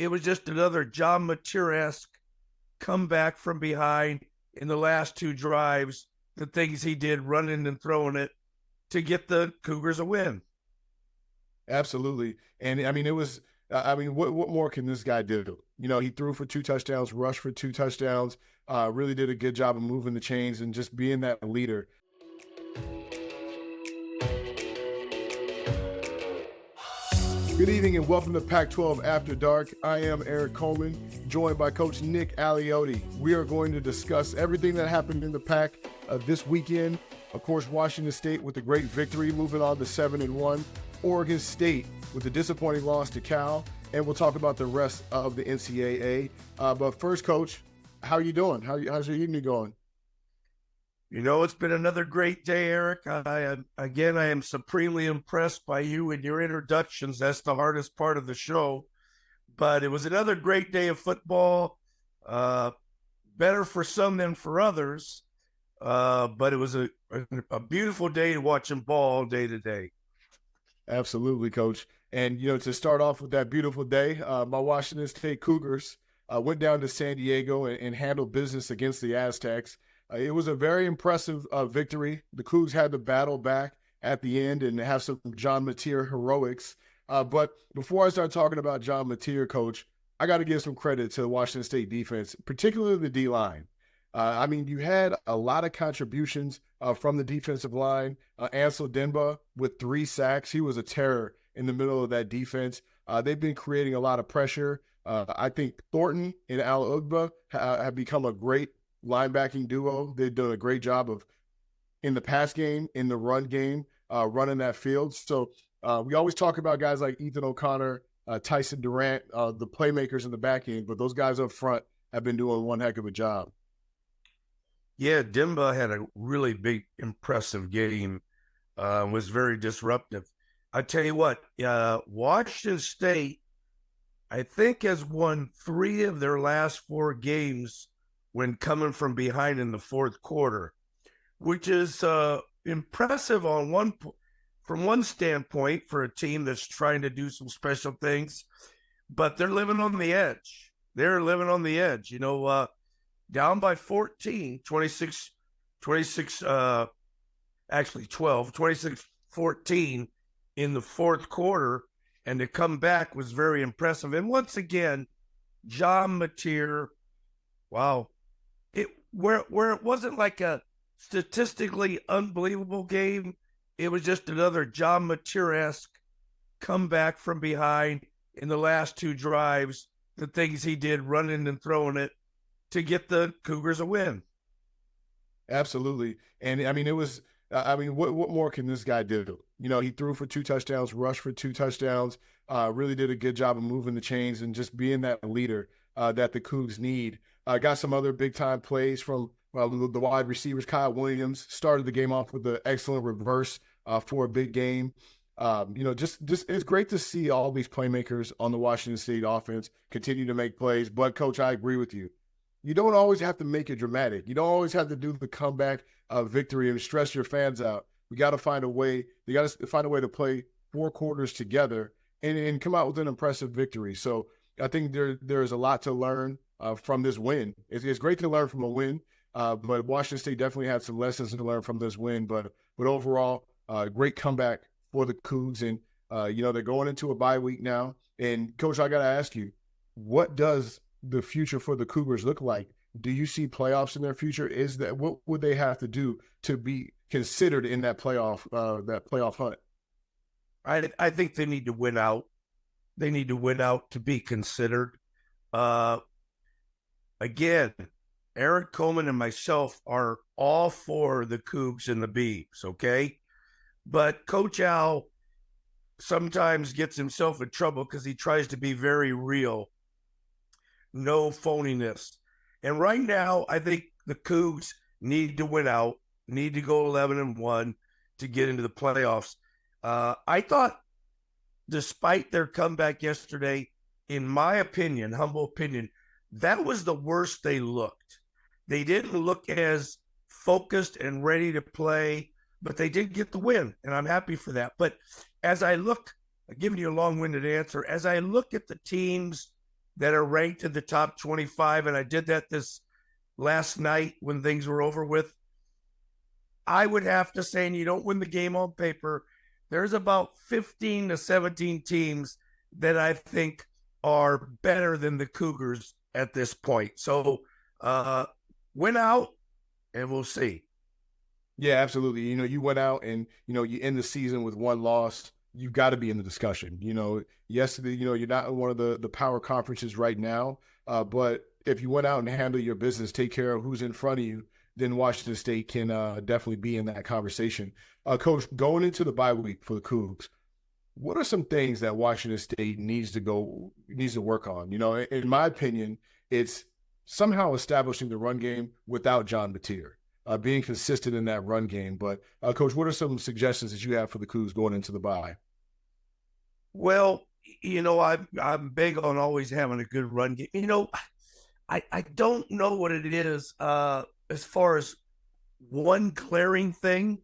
it was just another John Mateer-esque comeback from behind in the last two drives, the things he did running and throwing it to get the Cougars a win. Absolutely. And I mean, it was, what more can this guy do? You know, he threw for 2 touchdowns, rushed for 2 touchdowns, really did a good job of moving the chains and just being that leader. Good evening and welcome to Pac-12 After Dark. I am Erik Coleman, joined by Coach Nick Aliotti. We are going to discuss everything that happened in the Pac this weekend. Of course, Washington State with a great victory, moving on to 7-1. Oregon State with a disappointing loss to Cal, and we'll talk about the rest of the NCAA. But first, Coach, how are you doing? How's your evening going? You know, it's been another great day, Erik. I am supremely impressed by you and your introductions. That's the hardest part of the show. But it was another great day of football. Better for some than for others. But it was a beautiful day watching ball all day today. Absolutely, Coach. And, you know, to start off with that beautiful day, my Washington State Cougars went down to San Diego and handled business against the Aztecs. It was a very impressive victory. The Cougs had to battle back at the end and have some John Mateer heroics. But before I start talking about John Mateer, Coach, I got to give some credit to the Washington State defense, particularly the D-line. I mean, you had a lot of contributions from the defensive line. Ansel Denba with 3 sacks. He was a terror in the middle of that defense. They've been creating a lot of pressure. I think Thornton and Al Ugba have become a great linebacking duo. They've done a great job of, in the pass game, in the run game, running that field. So we always talk about guys like Ethan O'Connor, Tyson Durant, the playmakers in the back end, but those guys up front have been doing one heck of a job. Yeah, Demba had a really big, impressive game, was very disruptive. I tell you what, Washington State, I think, has won 3 of their last 4 games when coming from behind in the fourth quarter, which is impressive from one standpoint for a team that's trying to do some special things, but they're living on the edge. They're living on the edge, down by 14, 26, 12, 26-14 in the fourth quarter, and to come back was very impressive. And once again, John Mateer, wow, where it wasn't like a statistically unbelievable game, it was just another John Mateer-esque comeback from behind in the last 2 drives, the things he did running and throwing it to get the Cougars a win. Absolutely. And I mean, it was, what more can this guy do? You know, he threw for 2 touchdowns, rushed for 2 touchdowns, really did a good job of moving the chains and just being that leader that the Cougs need. Got some other big-time plays from the wide receivers. Kyle Williams started the game off with an excellent reverse for a big game. Just it's great to see all these playmakers on the Washington State offense continue to make plays. But, Coach, I agree with you. You don't always have to make it dramatic. You don't always have to do the comeback victory and stress your fans out. We got to find a way. You got to find a way to play 4 quarters together and come out with an impressive victory. So I think there's a lot to learn from this win. It's great to learn from a win, but Washington State definitely had some lessons to learn from this win. But overall, great comeback for the Cougs, and they're going into a bye week now. And Coach, I got to ask you, what does the future for the Cougars look like? Do you see playoffs in their future? What would they have to do to be considered in that playoff hunt? I think they need to win out. They need to win out to be considered. Again, Erik Coleman and myself are all for the Cougs and the Beavs, okay? But Coach Al sometimes gets himself in trouble because he tries to be very real. No phoniness. And right now, I think the Cougs need to win out, need to go 11-1 to get into the playoffs. I thought, despite their comeback yesterday, in my opinion, humble opinion, that was the worst they looked. They didn't look as focused and ready to play, but they did get the win, and I'm happy for that. But as I look, I'm giving you a long-winded answer, as I look at the teams that are ranked in the top 25, and I did that this last night when things were over with. I would have to say, and you don't win the game on paper, there's about 15 to 17 teams that I think are better than the Cougars at this point. So win out, and we'll see. Yeah, absolutely. You went out and, you end the season with one loss. You got to be in the discussion. Yes, you're not in one of the power conferences right now, but if you went out and handle your business, take care of who's in front of you, then Washington State can definitely be in that conversation. Coach, going into the bye week for the Cougs, what are some things that Washington State needs to work on? In my opinion, it's somehow establishing the run game without John Mateer, being consistent in that run game. But, Coach, what are some suggestions that you have for the Cougs going into the bye? Well, I'm big on always having a good run game. I don't know what it is as far as one glaring thing.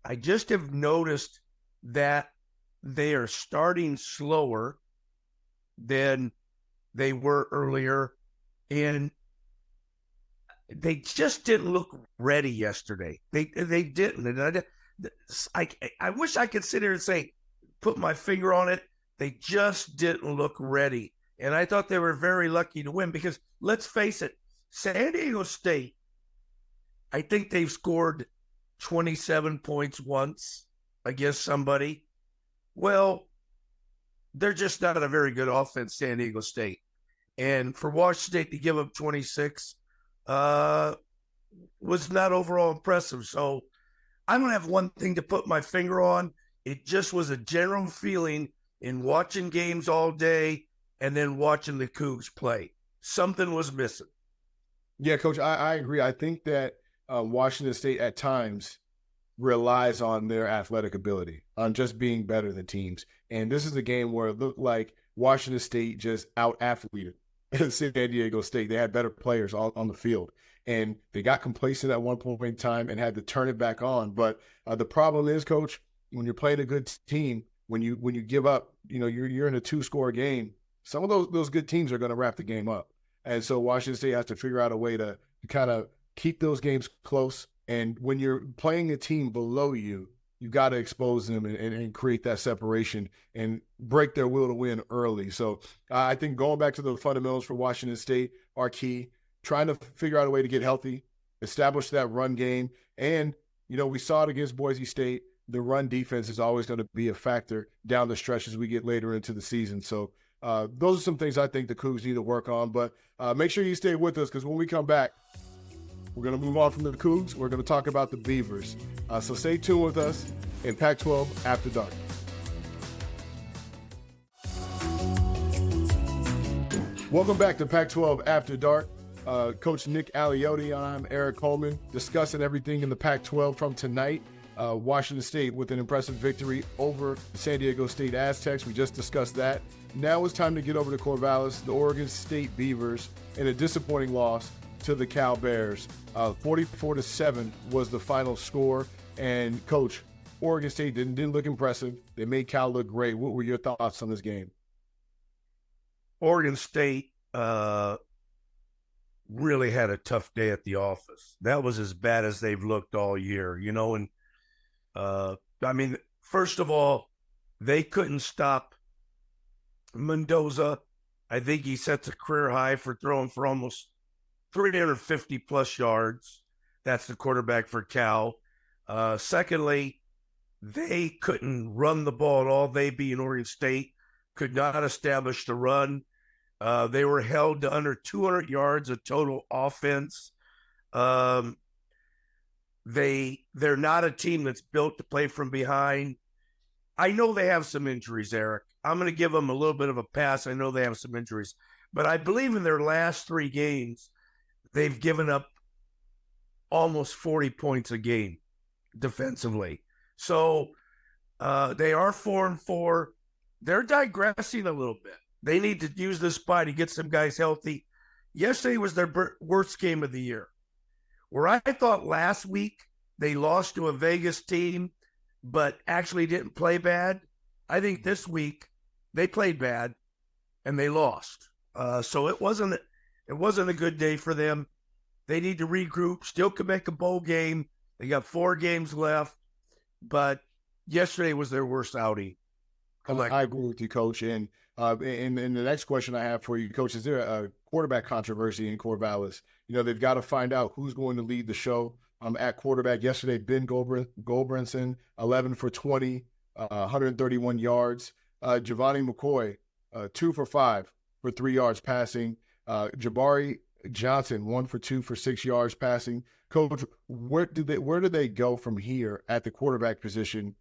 I just have noticed that they are starting slower than they were earlier, and they just didn't look ready yesterday. They didn't, and I wish I could sit here and say, put my finger on it. They just didn't look ready, and I thought they were very lucky to win because let's face it, San Diego State, I think they've scored 27 points once against somebody. Well, they're just not a very good offense, San Diego State. And for Washington State to give up 26 was not overall impressive. So I don't have one thing to put my finger on. It just was a general feeling in watching games all day and then watching the Cougs play. Something was missing. Yeah, Coach, I agree. I think that Washington State at times relies on their athletic ability, on just being better than teams. And this is a game where it looked like Washington State just out-athleted San Diego State. They had better players on the field. And they got complacent at one point in time and had to turn it back on. But the problem is, Coach, when you're playing a good team, when you give up, you're in a 2-score game, some of those good teams are going to wrap the game up. And so Washington State has to figure out a way to kind of keep those games close. And when you're playing a team below you, you got to expose them and create that separation and break their will to win early. So I think going back to the fundamentals for Washington State are key, trying to figure out a way to get healthy, establish that run game. And, we saw it against Boise State. The run defense is always going to be a factor down the stretch as we get later into the season. So those are some things I think the Cougs need to work on. But make sure you stay with us because when we come back, we're going to move on from the Cougs. We're going to talk about the Beavers. So stay tuned with us in Pac-12 After Dark. Welcome back to Pac-12 After Dark. Coach Nick Aliotti, I'm Erik Coleman, discussing everything in the Pac-12 from tonight. Washington State with an impressive victory over the San Diego State Aztecs. We just discussed that. Now it's time to get over to Corvallis, the Oregon State Beavers, in a disappointing loss to the Cal Bears. 44-7 was the final score. And, Coach, Oregon State didn't look impressive. They made Cal look great. What were your thoughts on this game? Oregon State really had a tough day at the office. That was as bad as they've looked all year, and first of all, they couldn't stop Mendoza. I think he sets a career high for throwing for almost 350 plus yards. That's the quarterback for Cal. Secondly, they couldn't run the ball at all. They, being Oregon State, could not establish the run. They were held to under 200 yards of total offense. They're not a team that's built to play from behind. I know they have some injuries, Erik. I'm going to give them a little bit of a pass. I know they have some injuries. But I believe in their last 3 games, they've given up almost 40 points a game defensively. So they are 4-4. They're digressing a little bit. They need to use this bye to get some guys healthy. Yesterday was their worst game of the year. Where I thought last week they lost to a Vegas team, but actually didn't play bad, I think this week they played bad and they lost. So it wasn't a good day for them. They need to regroup. Still could make a bowl game. They got 4 games left, but yesterday was their worst outing. I agree with you, Coach. And the next question I have for you, Coach, is there a quarterback controversy in Corvallis? They've got to find out who's going to lead the show. At quarterback yesterday, Ben Goldbranson, 11 for 20, 131 yards. Giovanni McCoy, 2 for 5 for 3 yards passing. Jabari Johnson, 1 for 2 for 6 yards passing. Coach, where do they go from here at the quarterback position?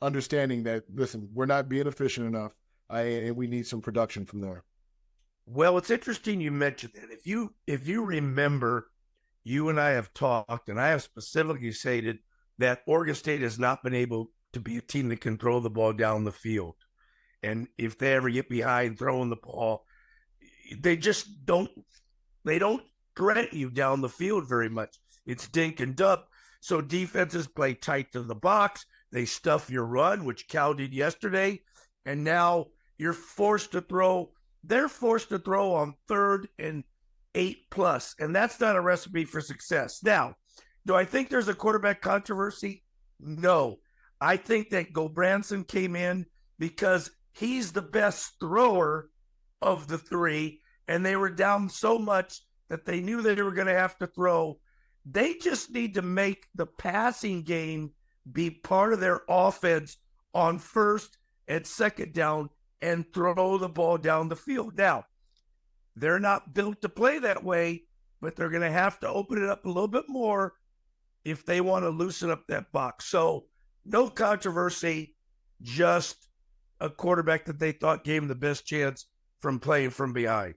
Understanding that, listen, we're not being efficient enough, and we need some production from there. Well, it's interesting you mentioned that. If you remember, you and I have talked, and I have specifically stated that Oregon State has not been able to be a team that can throw the ball down the field. And if they ever get behind throwing the ball, they just don't threaten you down the field very much. It's dink and dunk. So defenses play tight to the box. They stuff your run, which Cal did yesterday. And now you're forced to throw. They're forced to throw on 3rd and 8+. And that's not a recipe for success. Now, do I think there's a quarterback controversy? No. I think that Goldbranson came in because he's the best thrower of the 3, and they were down so much that they knew they were going to have to throw. They just need to make the passing game be part of their offense on 1st and 2nd down and throw the ball down the field. Now, they're not built to play that way, but they're going to have to open it up a little bit more if they want to loosen up that box. So no controversy, just a quarterback that they thought gave them the best chance from playing from behind.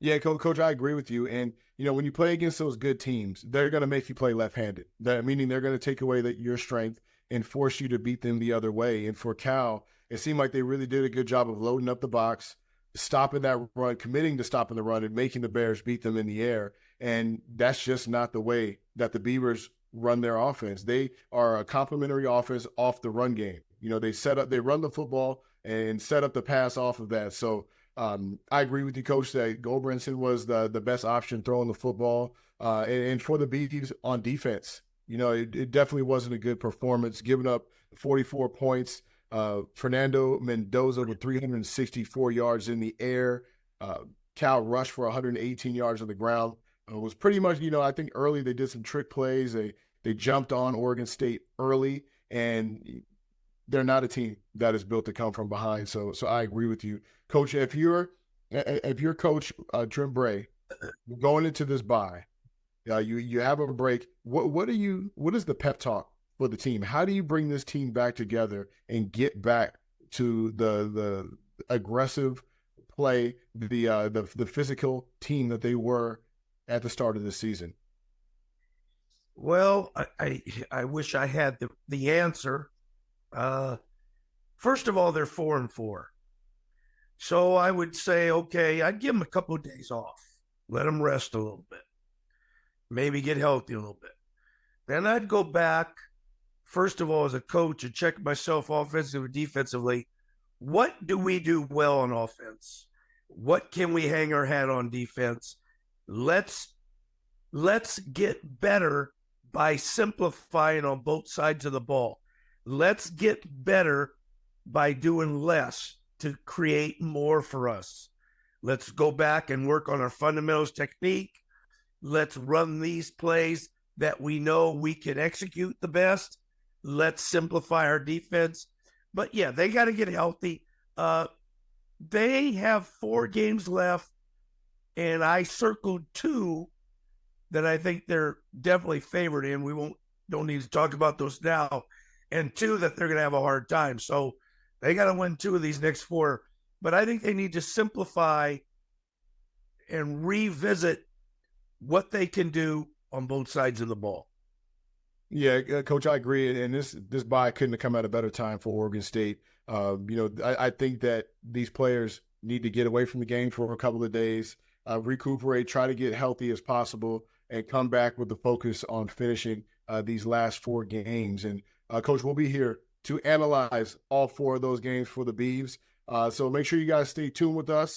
Yeah, Coach, I agree with you. And, when you play against those good teams, they're going to make you play left-handed. Meaning they're going to take away your strength and force you to beat them the other way. And for Cal, it seemed like they really did a good job of loading up the box, stopping that run, committing to stopping the run, and making the Bears beat them in the air. And that's just not the way that the Beavers run their offense. They are a complementary offense off the run game. They run the football and set up the pass off of that. So I agree with you, Coach, that Goldbranson was the best option throwing the football. And for the Beavs on defense, it definitely wasn't a good performance, giving up 44 points. Fernando Mendoza with 364 yards in the air. Cal rushed for 118 yards on the ground. It was pretty much, I think early they did some trick plays. They jumped on Oregon State early, and they're not a team that is built to come from behind. So I agree with you, Coach. If you're Coach Trent Bray, going into this bye, you have a break. What is the pep talk for the team? How do you bring this team back together and get back to the aggressive play, the physical team that they were at the start of the season? Well, I wish I had the answer. First of all, they're 4-4. So I would say, okay, I'd give them a couple of days off, let them rest a little bit, maybe get healthy a little bit. Then I'd go back, first of all, as a coach, and check myself offensively and defensively. What do we do well on offense? What can we hang our hat on defense? Let's get better by simplifying on both sides of the ball. Let's get better by doing less to create more for us. Let's go back and work on our fundamentals technique. Let's run these plays that we know we can execute the best. Let's simplify our defense. But yeah, they got to get healthy. They have 4 games left, and I circled 2 that I think they're definitely favored in. We don't need to talk about those now. And 2 that they're going to have a hard time. So they got to win 2 of these next 4. But I think they need to simplify and revisit what they can do on both sides of the ball. Yeah, Coach, I agree. And this bye couldn't have come at a better time for Oregon State. I think that these players need to get away from the game for a couple of days, recuperate, try to get healthy as possible, and come back with the focus on finishing these last 4 games. And Coach, we'll be here to analyze all 4 of those games for the Beavs. So make sure you guys stay tuned with us.